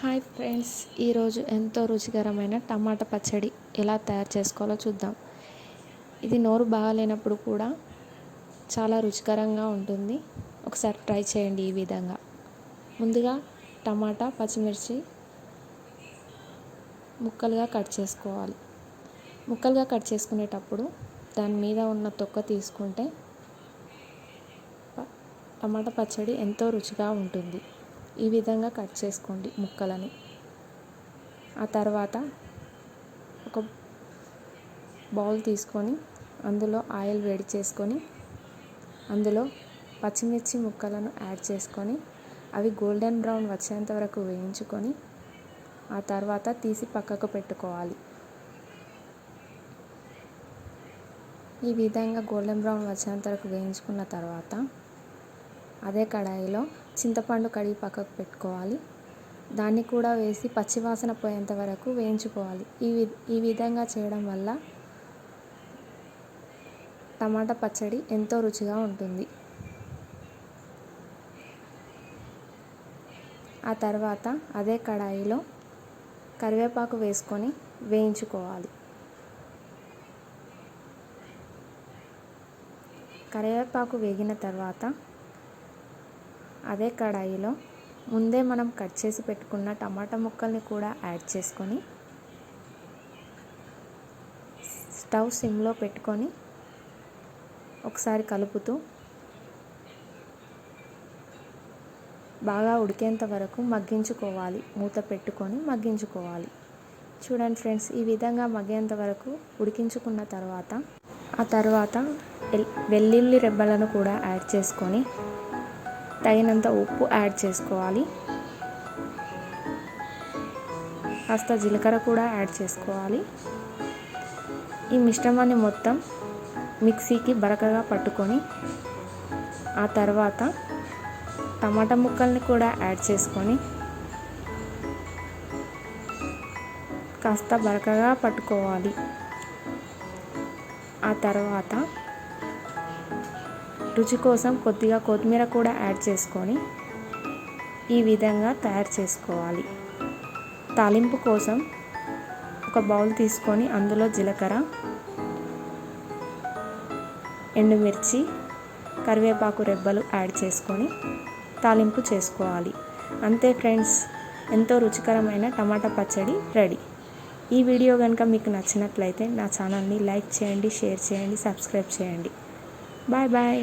Hi friends, ఈరోజు ఎంతో రుచికరమైన టమాటా పచ్చడి ఎలా తయారు చేసుకోవాలో చూద్దాం. ఇది నోరు బాగాలేనప్పుడు కూడా చాలా రుచికరంగా ఉంటుంది. ఒకసారి ట్రై చేయండి ఈ విధంగా. ముందుగా టమాటా, పచ్చిమిర్చి ముక్కలుగా కట్ చేసుకోవాలి. ముక్కలుగా కట్ చేసుకునేటప్పుడు దాని మీద ఉన్న తొక్క తీసుకుంటే టమాటా పచ్చడి ఎంతో రుచిగా ఉంటుంది. ఈ విధంగా కట్ చేసుకోండి ముక్కలని. ఆ తర్వాత ఒక బౌల్ తీసుకొని అందులో ఆయిల్ వేడి చేసుకొని అందులో పచ్చిమిర్చి ముక్కలను యాడ్ చేసుకొని అవి గోల్డెన్ బ్రౌన్ వచ్చేంత వరకు వేయించుకొని ఆ తర్వాత తీసి పక్కకు పెట్టుకోవాలి. ఈ విధంగా గోల్డెన్ బ్రౌన్ వచ్చేంత వరకు వేయించుకున్న తర్వాత అదే కడాయిలో చింతపండు కడిగి పక్కకు పెట్టుకోవాలి. దాన్ని కూడా వేసి పచ్చివాసన పోయేంత వరకు వేయించుకోవాలి. ఈ విధంగా చేయడం వల్ల టమాటా పచ్చడి ఎంతో రుచిగా ఉంటుంది. ఆ తర్వాత అదే కడాయిలో కరివేపాకు వేసుకొని వేయించుకోవాలి. కరివేపాకు వేగిన తర్వాత అదే కడాయిలో ముందే మనం కట్ చేసి పెట్టుకున్న టమాటా ముక్కల్ని కూడా యాడ్ చేసుకొని స్టవ్ సిమ్లో పెట్టుకొని ఒకసారి కలుపుతూ బాగా ఉడికేంత వరకు మగ్గించుకోవాలి. మూత పెట్టుకొని మగ్గించుకోవాలి. చూడండి ఫ్రెండ్స్, ఈ విధంగా మగ్గేంత వరకు ఉడికించుకున్న తర్వాత ఆ తర్వాత వెల్లుల్లి రెబ్బలను కూడా యాడ్ చేసుకొని తగినంత ఉప్పు యాడ్ చేసుకోవాలి. కాస్త జీలకర్ర కూడా యాడ్ చేసుకోవాలి. ఈ మిశ్రమాన్ని మొత్తం మిక్సీకి బరకగా పట్టుకొని ఆ తర్వాత టమాటా ముక్కల్ని కూడా యాడ్ చేసుకొని కాస్త బరకగా పట్టుకోవాలి. ఆ తర్వాత రుచి కోసం కొద్దిగా కొత్తిమీర కూడా యాడ్ చేసుకొని ఈ విధంగా తయారు చేసుకోవాలి. తాలింపు కోసం ఒక బౌల్ తీసుకొని అందులో జీలకర్ర, ఎండుమిర్చి, కరివేపాకు రెబ్బలు యాడ్ చేసుకొని తాలింపు చేసుకోవాలి. అంతే ఫ్రెండ్స్, ఎంతో రుచికరమైన టమాటా పచ్చడి రెడీ. ఈ వీడియో కనుక మీకు నచ్చినట్లయితే నా ఛానల్ని లైక్ చేయండి, షేర్ చేయండి, సబ్స్క్రైబ్ చేయండి. Bye bye.